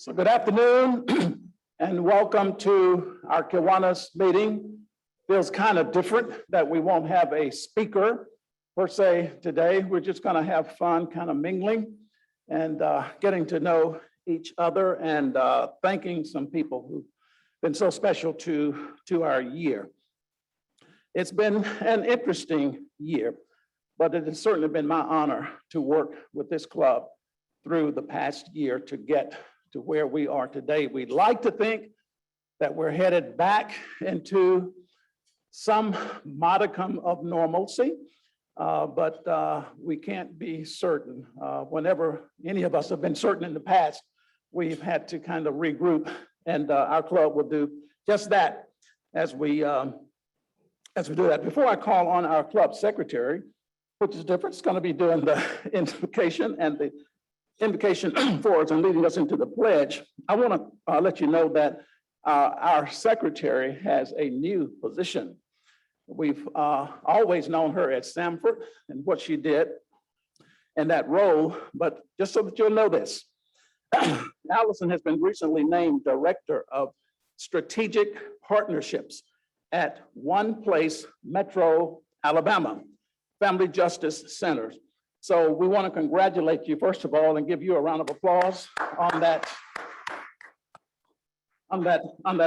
So good afternoon and welcome to our Kiwanis meeting. Feels kind of different that we won't have a speaker per se today. We're just going to have fun kind of mingling and getting to know each other and thanking some people who've been so special to our year. It's been an interesting year, but it has certainly been my honor to work with this club through the past year to get to where we are today. We'd like to think that we're headed back into some modicum of normalcy, but we can't be certain. Whenever any of us have been certain in the past, we've had to kind of regroup, and our club will do just that as we do that. Before I call on our club secretary, which is different, it's going to be doing the invocation and the invocation for us and leading us into the pledge. I want to let you know that our secretary has a new position. We've always known her at Samford and what she did in that role, but just so that you'll know this, Allison has been recently named Director of Strategic Partnerships at One Place Metro, Alabama, Family Justice Centers. So we want to congratulate you, first of all, and give you a round of applause on that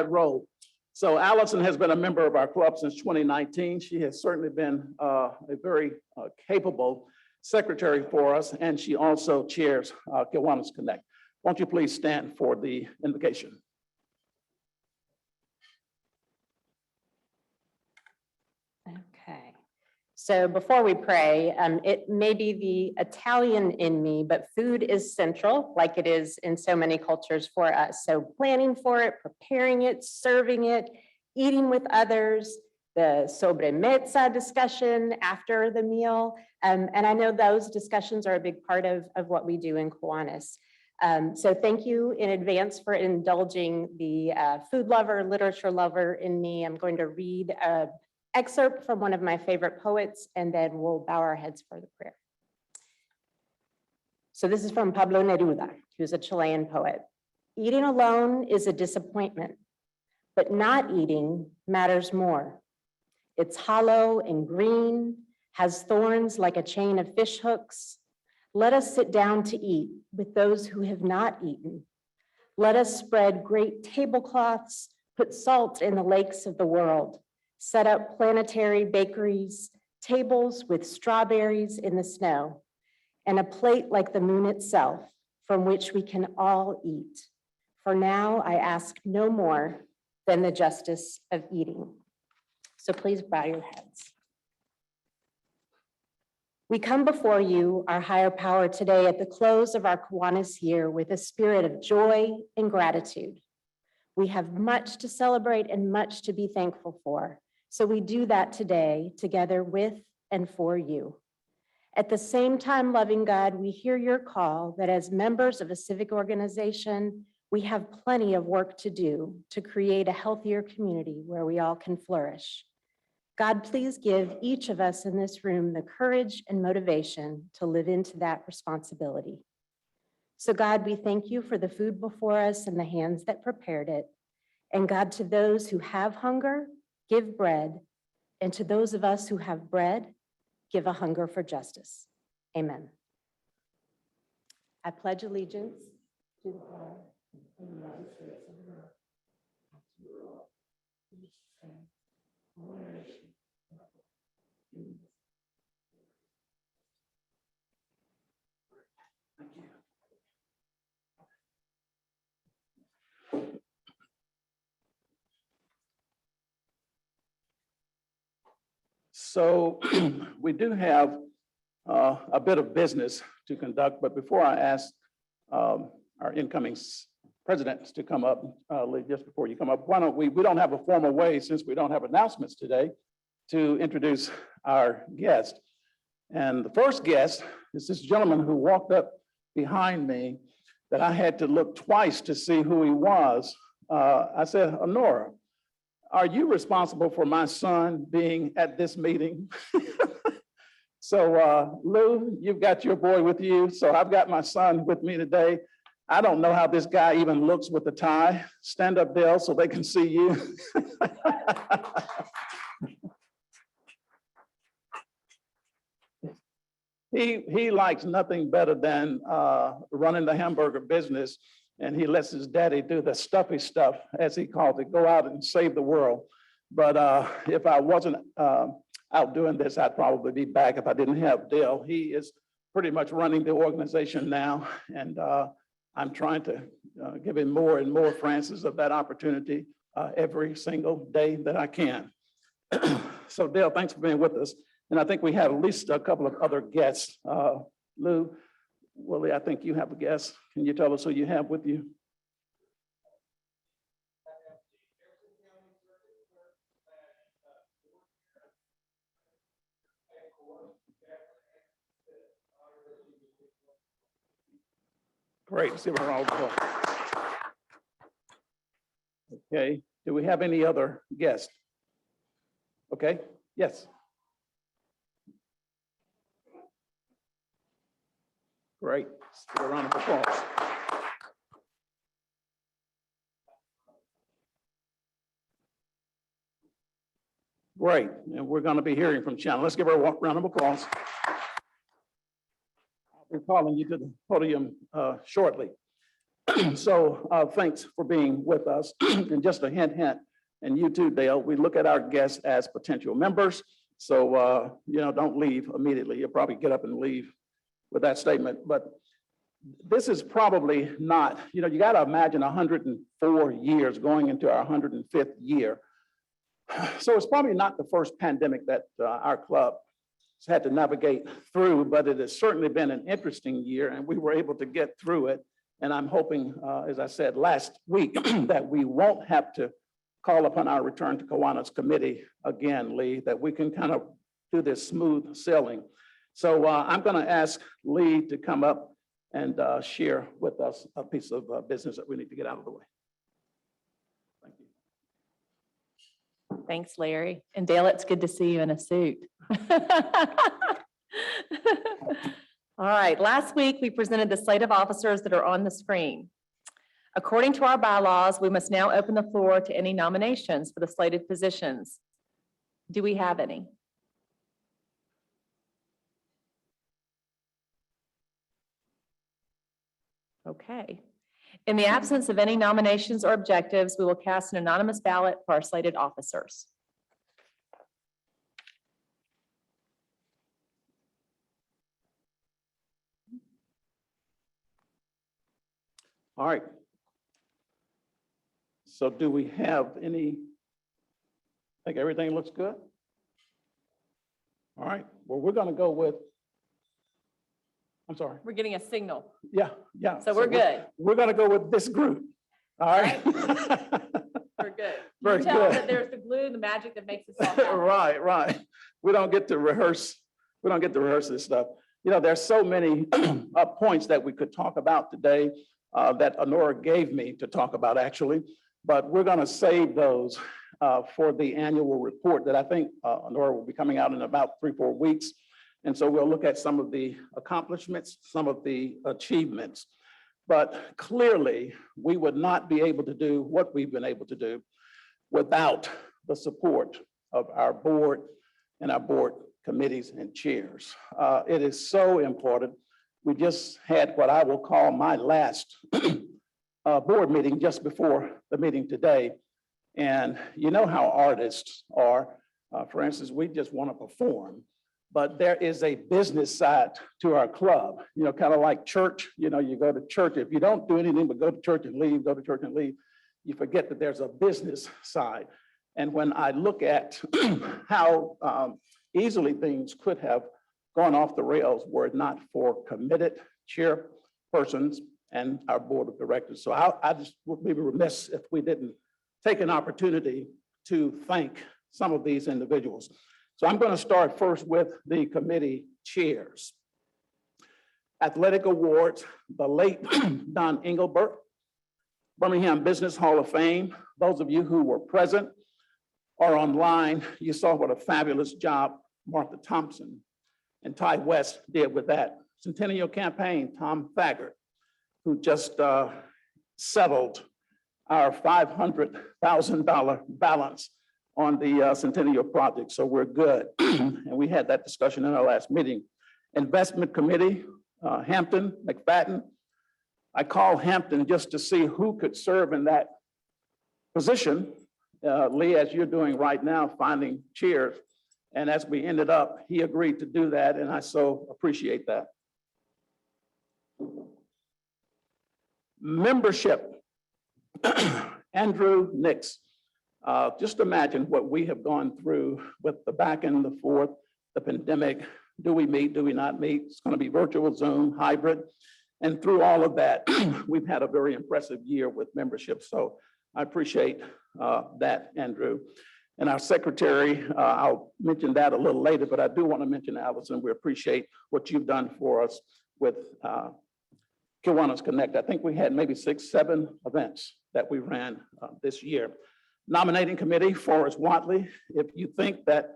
role. So Allison has been a member of our club since 2019. She has certainly been a very capable secretary for us, and she also chairs Kiwanis Connect. Won't you please stand for the invocation? Okay. So before we pray, it may be the Italian in me, but food is central, like it is in so many cultures for us. So planning for it, preparing it, serving it, eating with others, the sobremesa discussion after the meal. And I know those discussions are a big part of what we do in Kiwanis. So thank you in advance for indulging the food lover, literature lover in me. I'm going to read a excerpt from one of my favorite poets, and then we'll bow our heads for the prayer. So this is from Pablo Neruda, who's a Chilean poet. Eating alone is a disappointment, but not eating matters more. It's hollow and green, has thorns like a chain of fish hooks. Let us sit down to eat with those who have not eaten. Let us spread great tablecloths, put salt in the lakes of the world, set up planetary bakeries, tables with strawberries in the snow, and a plate like the moon itself from which we can all eat. For now, I ask no more than the justice of eating. So please bow your heads. We come before you, our higher power, today at the close of our Kiwanis year with a spirit of joy and gratitude. We have much to celebrate and much to be thankful for. So we do that today together with and for you. At the same time, loving God, we hear your call that as members of a civic organization, we have plenty of work to do to create a healthier community where we all can flourish. God, please give each of us in this room the courage and motivation to live into that responsibility. So God, we thank you for the food before us and the hands that prepared it. And God, to those who have hunger, give bread, and to those of us who have bread, give a hunger for justice. Amen. I pledge allegiance to the flag of the United States of America, to the republic for which it stands, one nation, under God, indivisible. Thank you. So we do have a bit of business to conduct, but before I ask our incoming president to come up, Lee, just before you come up, why don't we don't have a formal way, since we don't have announcements today, to introduce our guest. And the first guest is this gentleman who walked up behind me that I had to look twice to see who he was. I said, Honora, are you responsible for my son being at this meeting? So Lou, you've got your boy with you. So I've got my son with me today. I don't know how this guy even looks with the tie. Stand up, Dale, so they can see you. He likes nothing better than running the hamburger business, and he lets his daddy do the stuffy stuff, as he calls it, go out and save the world. But if I wasn't out doing this, I'd probably be back if I didn't have Dale. He is pretty much running the organization now, and I'm trying to give him more and more, Francis, of that opportunity every single day that I can. So Dale, thanks for being with us. And I think we have at least a couple of other guests. Lou, Willie, I think you have a guest. Can you tell us who you have with you? Great, see we're all going. Okay, do we have any other guests? Okay, yes. Great, let's give a round of applause. Great, and we're going to be hearing from Shannon. Let's give her a round of applause. I'll be calling you to the podium shortly. So thanks for being with us. And just a hint, and you too, Dale, we look at our guests as potential members. So, don't leave immediately. You'll probably get up and leave with that statement. But this is probably not, you got to imagine 104 years going into our 105th year. So it's probably not the first pandemic that our club has had to navigate through, but it has certainly been an interesting year, and we were able to get through it. And I'm hoping, as I said last week, that we won't have to call upon our Return to Kiwanis Committee again, Lee, that we can kind of do this smooth sailing. So I'm going to ask Lee to come up and share with us a piece of business that we need to get out of the way. Thank you. Thanks, Larry. And Dale, it's good to see you in a suit. All right, last week we presented the slate of officers that are on the screen. According to our bylaws, we must now open the floor to any nominations for the slated positions. Do we have any? Okay. In the absence of any nominations or objectives, we will cast an anonymous ballot for our slated officers. All right. So do we have any, I think everything looks good? All right, well, we're going to go with, I'm sorry. We're getting a signal. Yeah. So we're good. We're going to go with this group. All right. We're good. Very You tell good. that there's the glue and the magic that makes us all happen. Right. We don't get to rehearse. We don't get to rehearse this stuff. There's so many points that we could talk about today that Honora gave me to talk about actually, but we're going to save those for the annual report that I think Honora will be coming out in about 3-4 weeks. And so we'll look at some of the accomplishments, some of the achievements. But clearly, we would not be able to do what we've been able to do without the support of our board and our board committees and chairs. It is so important. We just had what I will call my last board meeting just before the meeting today. And you know how artists are. For instance, we just want to perform. But there is a business side to our club, kind of like church. You go to church. If you don't do anything but go to church and leave, go to church and leave, you forget that there's a business side. And when I look at how easily things could have gone off the rails were it not for committed chairpersons and our board of directors. So I just would be remiss if we didn't take an opportunity to thank some of these individuals. So I'm going to start first with the committee chairs. Athletic Awards, the late Don Engelbert, Birmingham Business Hall of Fame. Those of you who were present or online, you saw what a fabulous job Martha Thompson and Ty West did with that. Centennial Campaign, Tom Thaggart. who just settled our $500,000 balance on the Centennial project, so we're good. And we had that discussion in our last meeting. Investment Committee, Hampton, McFadden. I called Hampton just to see who could serve in that position. Lee, as you're doing right now, finding chairs. And as we ended up, he agreed to do that, and I so appreciate that. Membership, Andrew Nix. Just imagine what we have gone through with the back and the forth, the pandemic. Do we meet? Do we not meet? It's going to be virtual, Zoom, hybrid. And through all of that, we've had a very impressive year with membership. So I appreciate that, Andrew. And our secretary, I'll mention that a little later, but I do want to mention Allison. We appreciate what you've done for us with Kiwanis Connect. I think we had maybe 6, 7 events that we ran this year. Nominating committee, Forrest Watley. If you think that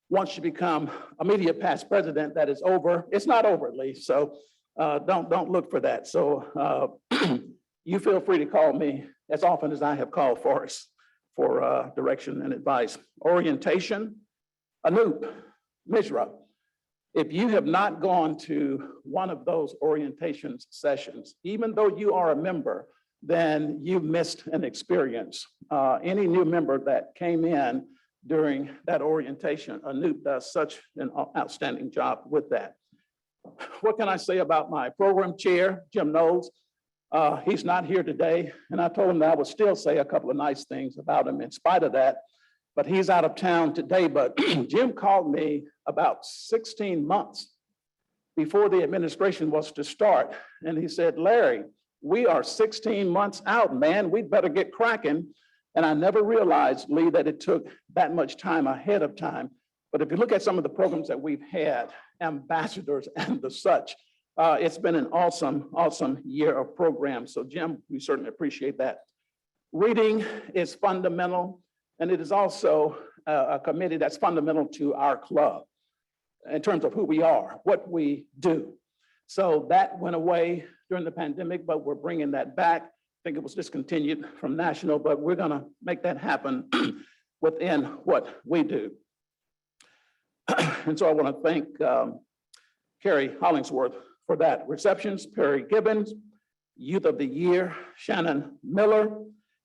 once you become immediate past president, that is over, it's not over, Lee. So don't look for that. So you feel free to call me as often as I have called Forrest for direction and advice. Orientation, Anoop Mishra. If you have not gone to one of those orientation sessions, even though you are a member, then you missed an experience. Any new member that came in during that orientation, Anoop does such an outstanding job with that. What can I say about my program chair, Jim Knowles? He's not here today, and I told him that I would still say a couple of nice things about him in spite of that, but he's out of town today. But Jim called me about 16 months before the administration was to start, and he said, Larry, we are 16 months out, man, we'd better get cracking. And I never realized, Lee, that it took that much time ahead of time. But if you look at some of the programs that we've had, ambassadors and the such, it's been an awesome, awesome year of programs. So Jim, we certainly appreciate that. Reading is fundamental, and it is also a committee that's fundamental to our club in terms of who we are, what we do. So that went away during the pandemic, but we're bringing that back. I think it was discontinued from national, but we're gonna make that happen within what we do. And so I wanna thank Carrie Hollingsworth for that. Receptions, Perry Gibbons, Youth of the Year, Shannon Miller,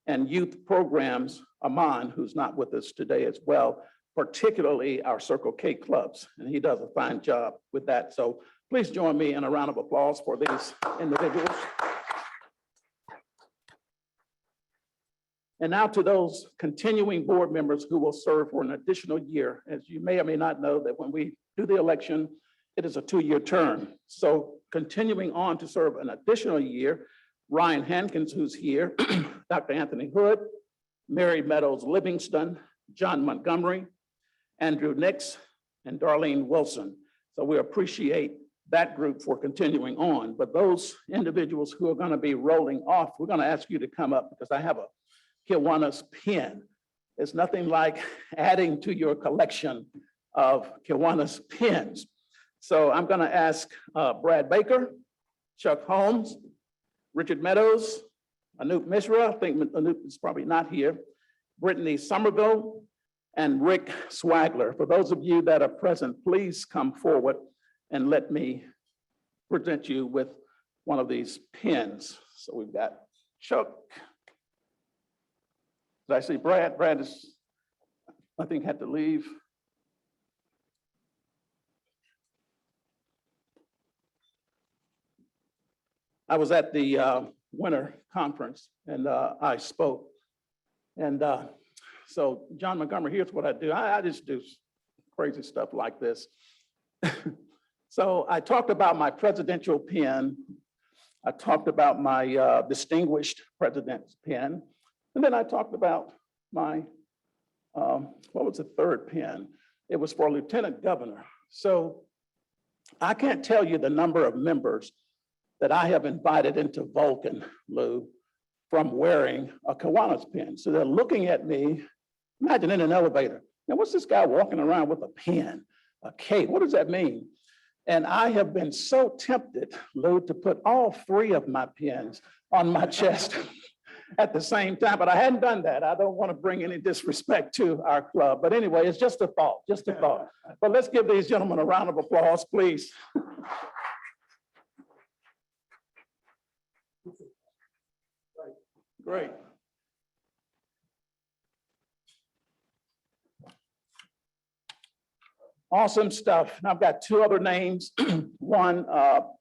and Youth Programs, Aman, who's not with us today as well, particularly our Circle K clubs, and he does a fine job with that. So please join me in a round of applause for these individuals. And now to those continuing board members who will serve for an additional year. As you may or may not know, that when we do the election, it is a 2-year term. So continuing on to serve an additional year, Ryan Hankins, who's here, Dr. Anthony Hood, Mary Meadows Livingston, John Montgomery, Andrew Nix, and Darlene Wilson. So we appreciate that group for continuing on. But those individuals who are going to be rolling off, we're going to ask you to come up because I have a Kiwanis pin. There's nothing like adding to your collection of Kiwanis pins. So I'm going to ask Brad Baker, Chuck Holmes, Richard Meadows, Anoop Mishra, I think Anoop is probably not here, Brittany Somerville, and Rick Swagler. For those of you that are present, please come forward and let me present you with one of these pins. So we've got Chuck. Did I see Brad? Brad is, I think, had to leave. I was at the winter conference and I spoke. And so John Montgomery, here's what I do. I just do crazy stuff like this. So I talked about my presidential pen. I talked about my distinguished president's pen. And then I talked about my, what was the third pen? It was for lieutenant governor. So I can't tell you the number of members that I have invited into Vulcan, Lou, from wearing a Kiwanis pen. So they're looking at me, imagine in an elevator. Now, what's this guy walking around with a pen, a cape? What does that mean? And I have been so tempted, Lou, to put all three of my pins on my chest at the same time, but I hadn't done that. I don't want to bring any disrespect to our club. But anyway, it's just a thought, just a thought. But let's give these gentlemen a round of applause, please. Great. Awesome stuff. And I've got two other names. One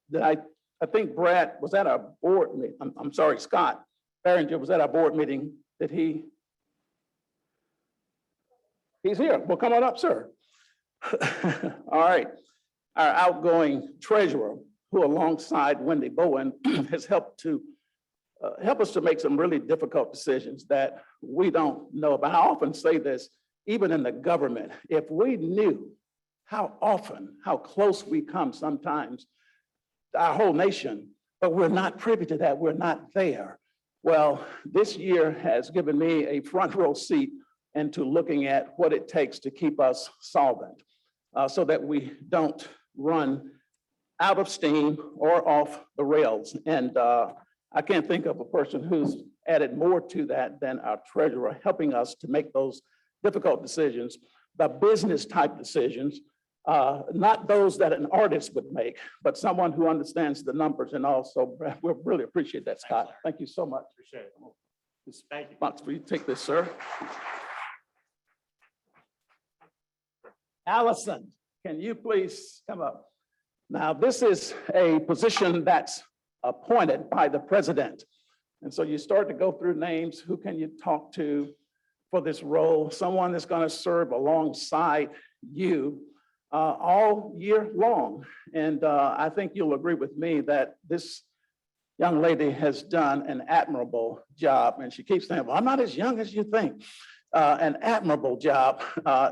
that I think Brad was at our board meeting. I'm sorry, Scott Barringer was at our board meeting. Did he? He's here. Well, come on up, sir. All right. Our outgoing treasurer, who alongside Wendy Bowen has helped us to make some really difficult decisions that we don't know about. I often say this, even in the government, if we knew how close we come sometimes, our whole nation, but we're not privy to that, we're not there. Well, this year has given me a front row seat into looking at what it takes to keep us solvent so that we don't run out of steam or off the rails. And I can't think of a person who's added more to that than our treasurer, helping us to make those difficult decisions, the business type decisions, not those that an artist would make, but someone who understands the numbers. And also, we really appreciate that, Scott. Thank you so much. Appreciate it. Thank you. Box for you. Take this, sir. Allison, can you please come up? Now, this is a position that's appointed by the president. And so you start to go through names. Who can you talk to for this role? Someone that's going to serve alongside you all year long. And I think you'll agree with me that this young lady has done an admirable job. And she keeps saying, well, I'm not as young as you think. An admirable job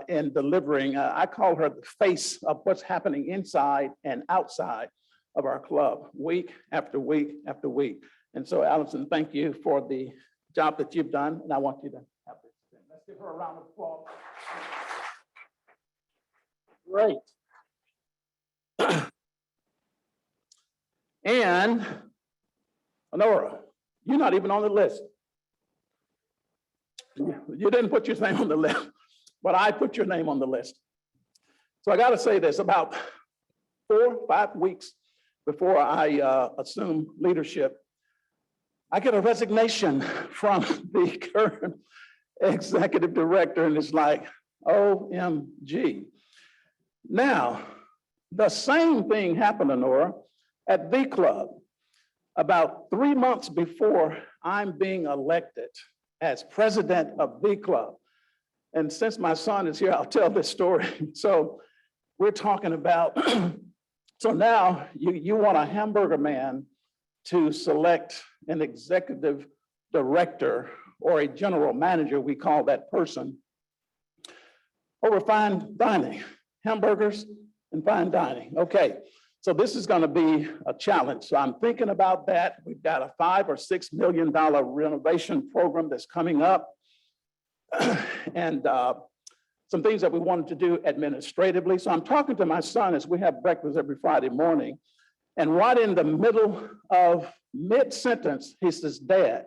in delivering. I call her the face of what's happening inside and outside of our club, week after week after week. And so, Allison, thank you for the job that you've done. And I want you to have this. Let's give her a round of applause. Great. And Honora, you're not even on the list. You didn't put your name on the list, but I put your name on the list. So I got to say this, about 4 or 5 weeks before I assume leadership, I get a resignation from the current executive director, and it's like, OMG. Now, the same thing happened, Honora, at the club about 3 months before I'm being elected as president of the club. And since my son is here, I'll tell this story. So we're talking about, so now you want a hamburger man to select an executive director or a general manager, we call that person, over fine dining, hamburgers and fine dining. Okay, so this is going to be a challenge. So I'm thinking about that. We've got a $5 or $6 million renovation program that's coming up. And some things that we wanted to do administratively. So I'm talking to my son as we have breakfast every Friday morning. And right in the middle of mid-sentence, he says, Dad,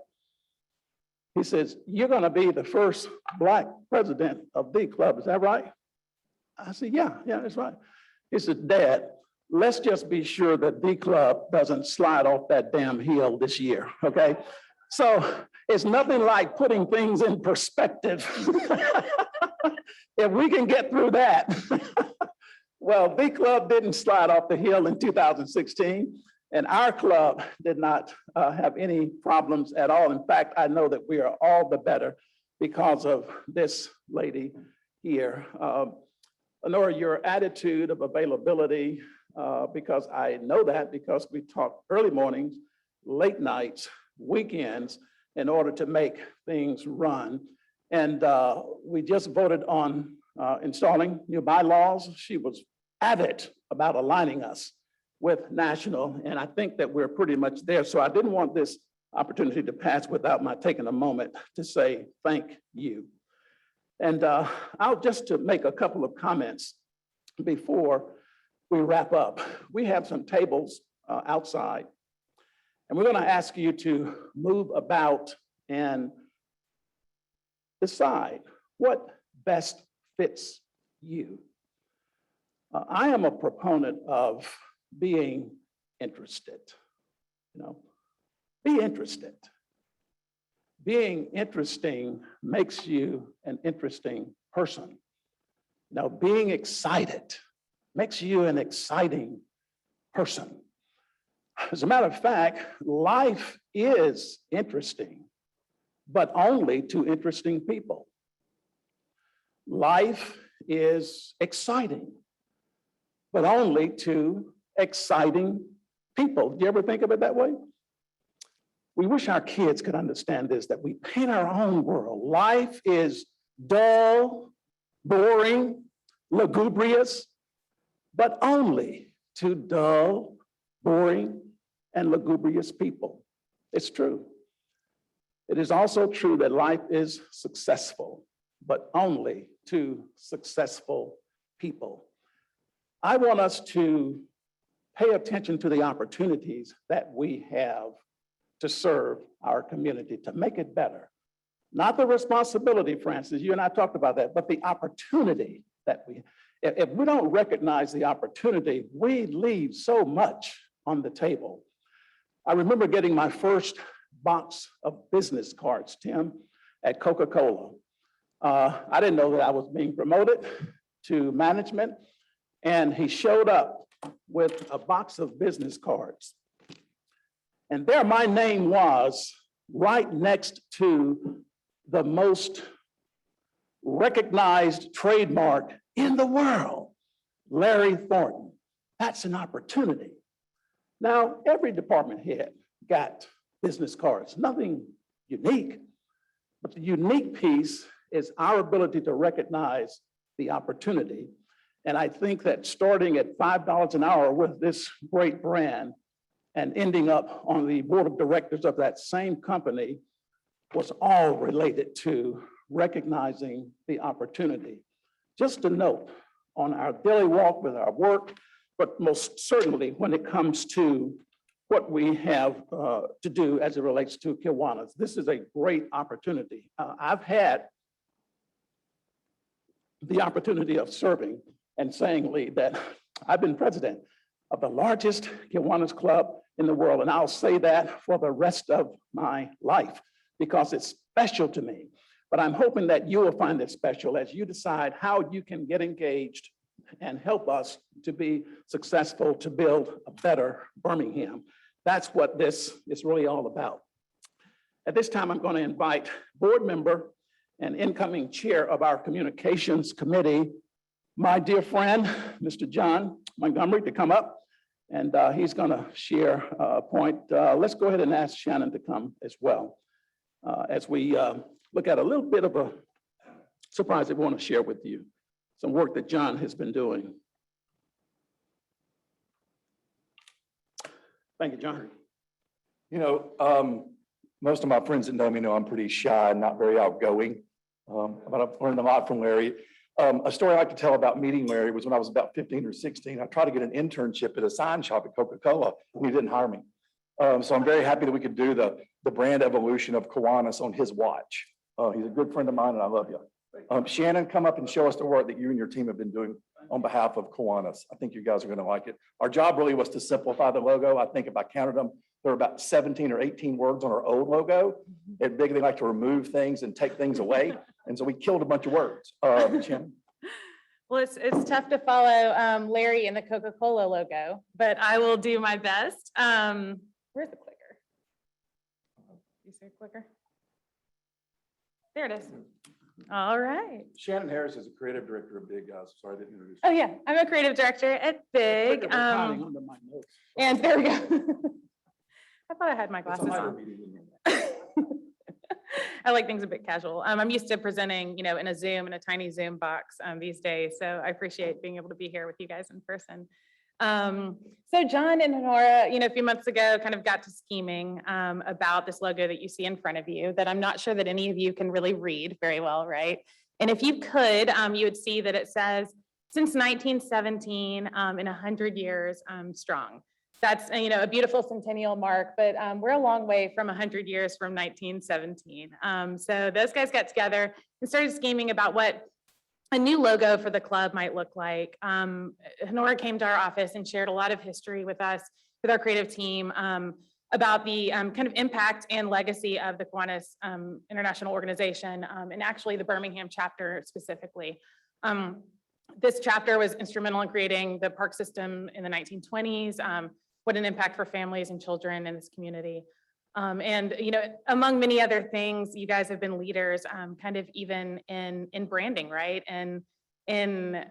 he says, you're going to be the first Black president of the club. Is that right? I said, yeah, that's right. He said, Dad, let's just be sure that the club doesn't slide off that damn hill this year, okay? So it's nothing like putting things in perspective. If we can get through that. Well, the club didn't slide off the hill in 2016, and our club did not have any problems at all. In fact, I know that we are all the better because of this lady here. Honora, your attitude of availability, because I know that because we talk early mornings, late nights, weekends, in order to make things run. And we just voted on installing new bylaws. She was avid about aligning us with national, and I think that we're pretty much there. So I didn't want this opportunity to pass without my taking a moment to say thank you. And I'll just to make a couple of comments before we wrap up, we have some tables outside. And we're going to ask you to move about and decide what best fits you. I am a proponent of being interested. Be interested. Being interesting makes you an interesting person. Being excited makes you an exciting person. As a matter of fact, life is interesting, but only to interesting people. Life is exciting, but only to exciting people. Do you ever think of it that way? We wish our kids could understand this, that we paint our own world. Life is dull, boring, lugubrious, but only to dull, boring, and lugubrious people. It's true. It is also true that life is successful, but only to successful people. I want us to pay attention to the opportunities that we have to serve our community, to make it better. Not the responsibility, Francis, you and I talked about that, but the opportunity that if we don't recognize the opportunity, we leave so much on the table. I remember getting my first box of business cards, Tim, at Coca-Cola. I didn't know that I was being promoted to management, and he showed up with a box of business cards. And there my name was right next to the most recognized trademark in the world, Larry Thornton. That's an opportunity. Now, every department head got business cards, nothing unique, but the unique piece is our ability to recognize the opportunity. And I think that starting at $5 an hour with this great brand and ending up on the board of directors of that same company was all related to recognizing the opportunity. Just a note on our daily walk with our work, but most certainly when it comes to what we have to do as it relates to Kiwanis. This is a great opportunity. I've had the opportunity of serving and saying, Lee, that I've been president of the largest Kiwanis club in the world. And I'll say that for the rest of my life because it's special to me. But I'm hoping that you will find it special as you decide how you can get engaged and help us to be successful to build a better Birmingham. That's what this is really all about. At this time, I'm going to invite board member and incoming chair of our communications committee, my dear friend, Mr. John Montgomery, to come up. And he's going to share a point. Let's go ahead and ask Shannon to come as well as we look at a little bit of a surprise that we want to share with you, some work that John has been doing. Thank you, John. You know, most of my friends that know me know I'm pretty shy and not very outgoing, but I've learned a lot from Larry. A story I like to tell about meeting Larry was when I was about 15 or 16. I tried to get an internship at a sign shop at Coca-Cola, and he didn't hire me. So I'm very happy that we could do the brand evolution of Kiwanis on his watch. He's a good friend of mine, and I love you. Shannon, come up and show us the work that you and your team have been doing on behalf of Kiwanis. I think you guys are going to like it. Our job really was to simplify the logo. I think if I counted them, there were about 17 or 18 words on our old logo. At Big, they like to remove things and take things away. And so we killed a bunch of words. Shannon. Well, it's tough to follow Larry in the Coca-Cola logo, but I will do my best. Where's the clicker? You see a clicker? There it is. All right. Shannon Harris is a creative director of Big, guys. Sorry, I didn't introduce Oh you. yeah, I'm a creative director at Big. Clicker was hiding under my notes. And there we go. I thought I had my It's a glasses lighter on. meeting than you. I like things a bit casual. I'm used to presenting, in a Zoom, in a tiny Zoom box these days. So I appreciate being able to be here with you guys in person. So John and Honora, a few months ago kind of got to scheming about this logo that you see in front of you that I'm not sure that any of you can really read very well, right? And if you could, you would see that it says since 1917, in 100 years strong. That's, a beautiful centennial mark, but we're a long way from 100 years from 1917. So those guys got together and started scheming about what a new logo for the club might look like. Honora came to our office and shared a lot of history with us, with our creative team, about the kind of impact and legacy of the Kiwanis International Organization, and actually the Birmingham chapter specifically. This chapter was instrumental in creating the park system in the 1920s, what an impact for families and children in this community. And, among many other things, you guys have been leaders, kind of even in branding, right? And in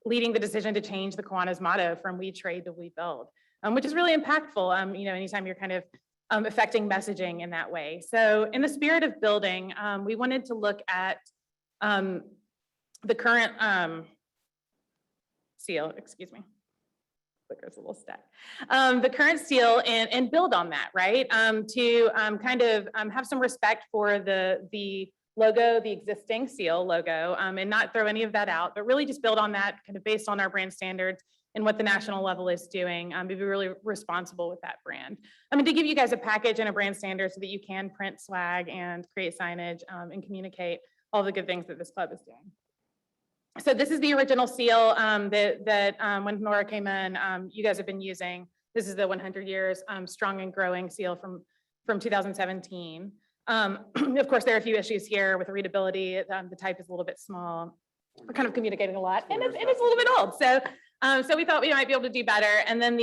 leading the decision to change the Kiwanis motto from "We trade to we build," which is really impactful, anytime you're kind of affecting messaging in that way. So in the spirit of building, we wanted to look at the current seal, excuse me. Clicker's a little stuck. The current seal and build on that, right? To kind of have some respect for the logo, the existing seal logo, and not throw any of that out, but really just build on that kind of based on our brand standards and what the national level is doing, to be really responsible with that brand. To give you guys a package and a brand standard so that you can print swag and create signage and communicate all the good things that this club is doing. So this is the original seal that when Nora came in, you guys have been using. This is the 100 years strong and growing seal from 2017. Of course, there are a few issues here with readability. The type is a little bit small. We're kind of communicating a lot, and it's a little bit old. So we thought we might be able to do better. And then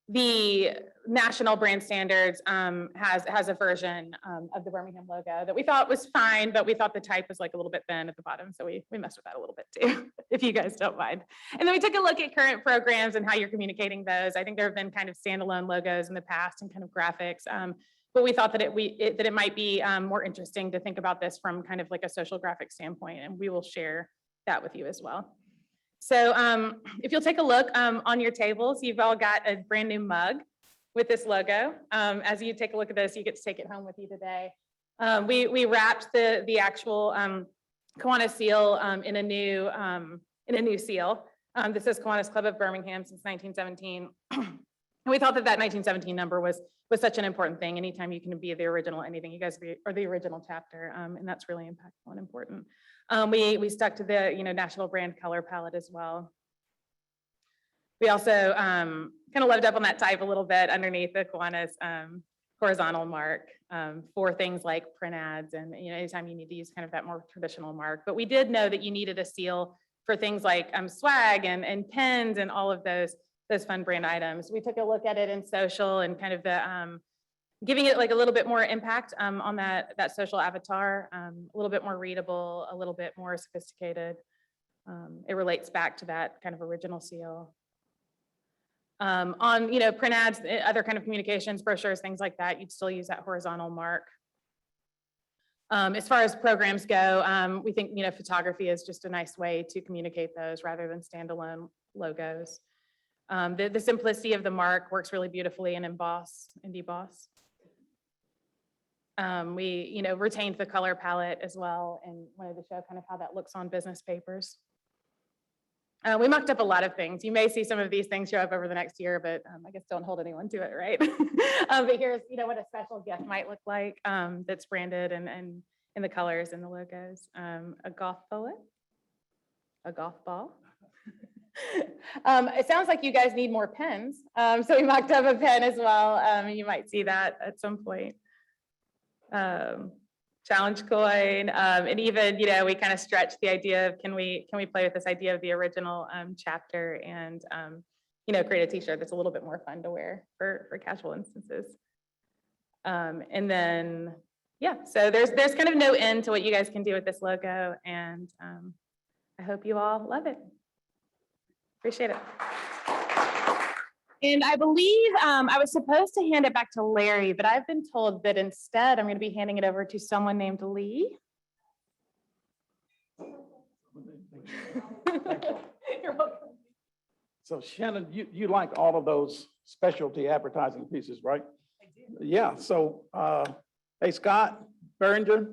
the national brand standards has a version of the Birmingham logo that we thought was fine, but we thought the type was like a little bit thin at the bottom. So we messed with that a little bit too, if you guys don't mind. And then we took a look at current programs and how you're communicating those. I think there have been kind of standalone logos in the past and kind of graphics. But we thought that it might be more interesting to think about this from kind of like a social graphic standpoint, and we will share that with you as well. So if you'll take a look on your tables, you've all got a brand new mug with this logo. As you take a look at this, you get to take it home with you today. We wrapped the actual Kiwanis seal in a new seal. This is Kiwanis Club of Birmingham since 1917. And we thought that 1917 number was such an important thing. Anytime you can be the original anything, you guys are the original chapter, and that's really impactful and important. We stuck to the national brand color palette as well. We also kind of lived up on that type a little bit underneath the Kiwanis horizontal mark for things like print ads and anytime you need to use kind of that more traditional mark. But we did know that you needed a seal for things like swag and pens and all of those fun brand items. We took a look at it in social and kind of the giving it like a little bit more impact on that social avatar, a little bit more readable, a little bit more sophisticated. It relates back to that kind of original seal. On print ads, other kind of communications, brochures, things like that, you'd still use that horizontal mark. As far as programs go, we think photography is just a nice way to communicate those rather than standalone logos. The simplicity of the mark works really beautifully in emboss and deboss. We retained the color palette as well and wanted to show kind of how that looks on business papers. We mocked up a lot of things. You may see some of these things show up over the next year, but I guess don't hold anyone to it, right? But here's what a special gift might look like that's branded and in the colors and the logos. A golf bullet, a golf ball. It sounds like you guys need more pens. So we mocked up a pen as well. You might see that at some point. Challenge coin, and even we kind of stretched the idea of can we play with this idea of the original chapter and create a t-shirt that's a little bit more fun to wear for casual instances. And then so there's kind of no end to what you guys can do with this logo, and I hope you all love it. Appreciate it. And I believe I was supposed to hand it back to Larry, but I've been told that instead I'm going to be handing it over to someone named Lee. You're welcome. So Shannon, you like all of those specialty advertising pieces, right? I do. Yeah, so, hey, Scott, Behringer,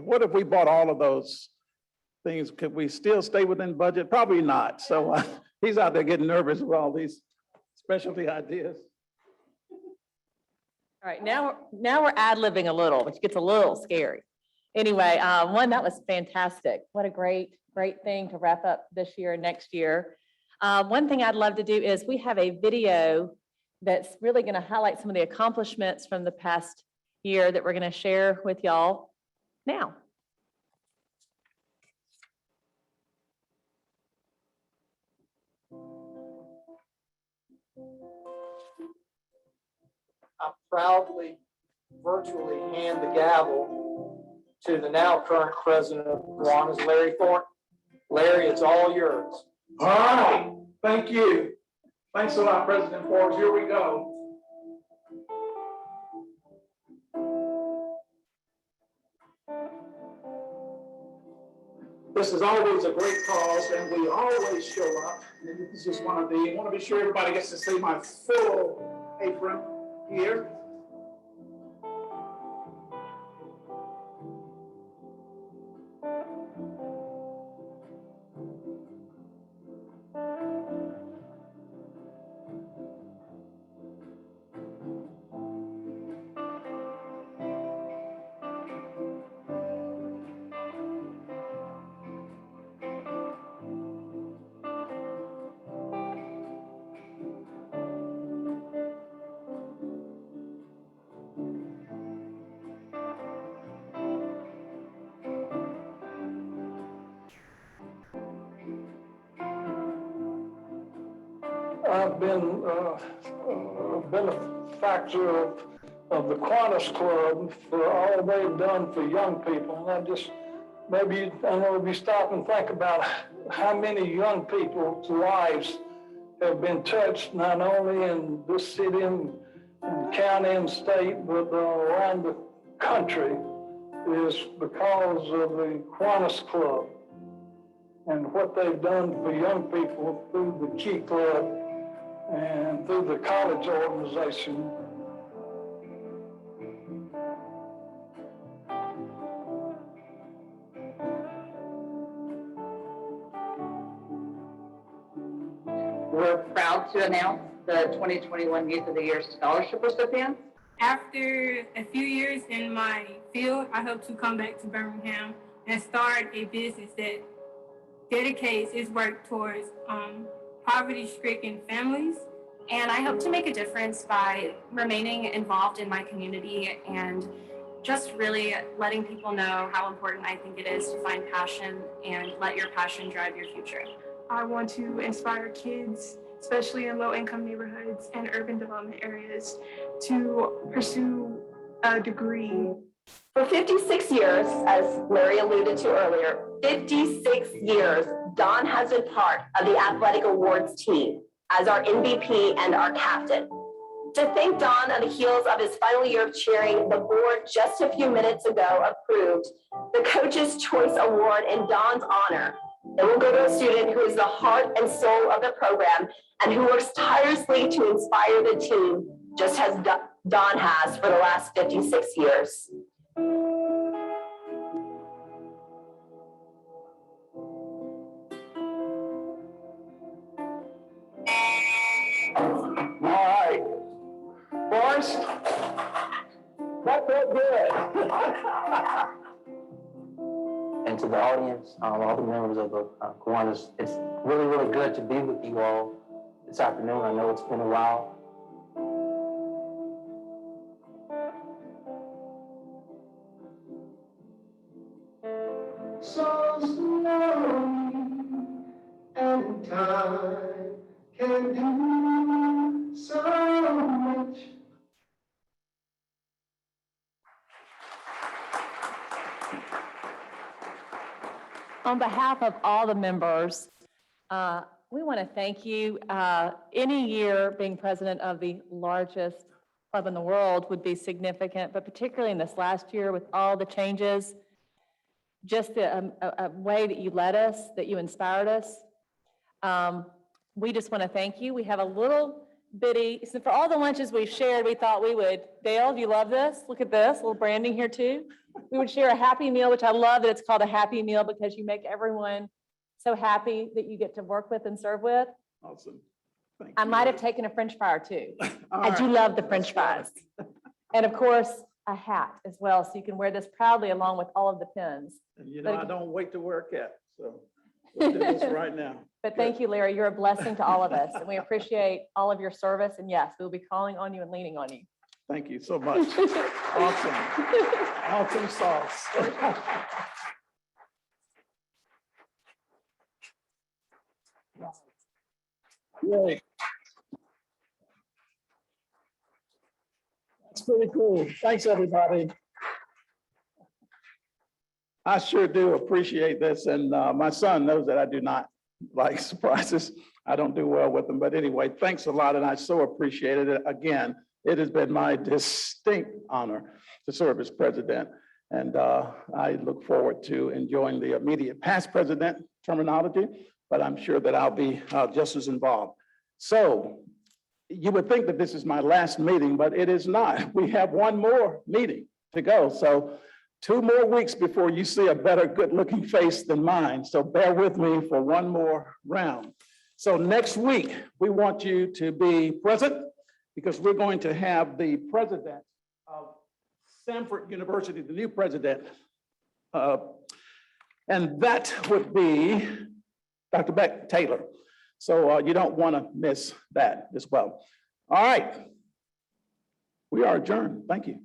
what if we bought all of those things. Could we still stay within budget? Probably not. So he's out there getting nervous with all these specialty ideas. All right, now we're ad-libbing a little, which gets a little scary. Anyway, that was fantastic. What a great thing to wrap up this year and next year. One thing I'd love to do is we have a video that's really going to highlight some of the accomplishments from the past year that we're going to share with y'all now. I proudly virtually hand the gavel to the now current president of Kiwanis, Larry Thornton. Larry, it's all yours. All right, thank you. Thanks a lot, President Forbes. Here we go. This is always a great cause, and we always show up. And this is just one of the, I want to be sure everybody gets to see my full apron here. I've been a benefactor of the Kiwanis Club for all they've done for young people. And I know if you stop and think about how many young people's lives have been touched, not only in this city and county and state, but around the country, is because of the Kiwanis Club and what they've done for young people through the Key Club and through the college organization. We're proud to announce the 2021 Youth of the Year Scholarship recipients. After a few years in my field, I hope to come back to Birmingham and start a business that dedicates its work towards poverty-stricken families. And I hope to make a difference by remaining involved in my community and just really letting people know how important I think it is to find passion and let your passion drive your future. I want to inspire kids, especially in low-income neighborhoods and urban development areas, to pursue a degree. For 56 years, as Larry alluded to earlier, 56 years, Don has been part of the Athletic Awards team as our MVP and our captain. To thank Don on the heels of his final year of cheering, the board just a few minutes ago approved the Coach's Choice Award in Don's honor. It will go to a student who is the heart and soul of the program and who works tirelessly to inspire the team, just as Don has for the last 56 years. All right, boys, that felt good. And to the audience, all the members of the Kiwanis, it's really, really good to be with you all this afternoon. I know it's been a while. So slowly, and time can do so much. On behalf of all the members, we want to thank you. Any year being president of the largest club in the world would be significant, but particularly in this last year with all the changes, just a way that you led us, that you inspired us. We just want to thank you. We have a little bitty, so for all the lunches we've shared, we thought we would, Dale, do you love this? Look at this, little branding here too. We would share a happy meal, which I love that it's called a happy meal because you make everyone so happy that you get to work with and serve with. Awesome. Thank I you. might have taken a French fry or two. All I do right. love the French fries. And of course, a hat as well, so you can wear this proudly along with all of the pins. And you know, I don't wait to wear a cap, so we'll do this right now. But thank you, Larry. You're a blessing to all of us, and we appreciate all of your service. And yes, we'll be calling on you and leaning on you. Thank you so much. Awesome. Awesome sauce. Yay. That's pretty cool. Thanks, everybody. I sure do appreciate this, and my son knows that I do not like surprises. I don't do well with them, but anyway, thanks a lot, and I so appreciated it. Again, it has been my distinct honor to serve as president, and I look forward to enjoying the immediate past president terminology, but I'm sure that I'll be just as involved. So you would think that this is my last meeting, but it is not. We have one more meeting to go. So 2 more weeks before you see a better good-looking face than mine. So bear with me for one more round. So next week, we want you to be present because we're going to have the president of Samford University, the new president. And that would be Dr. Beck Taylor. So you don't want to miss that as well. All right. We are adjourned. Thank you.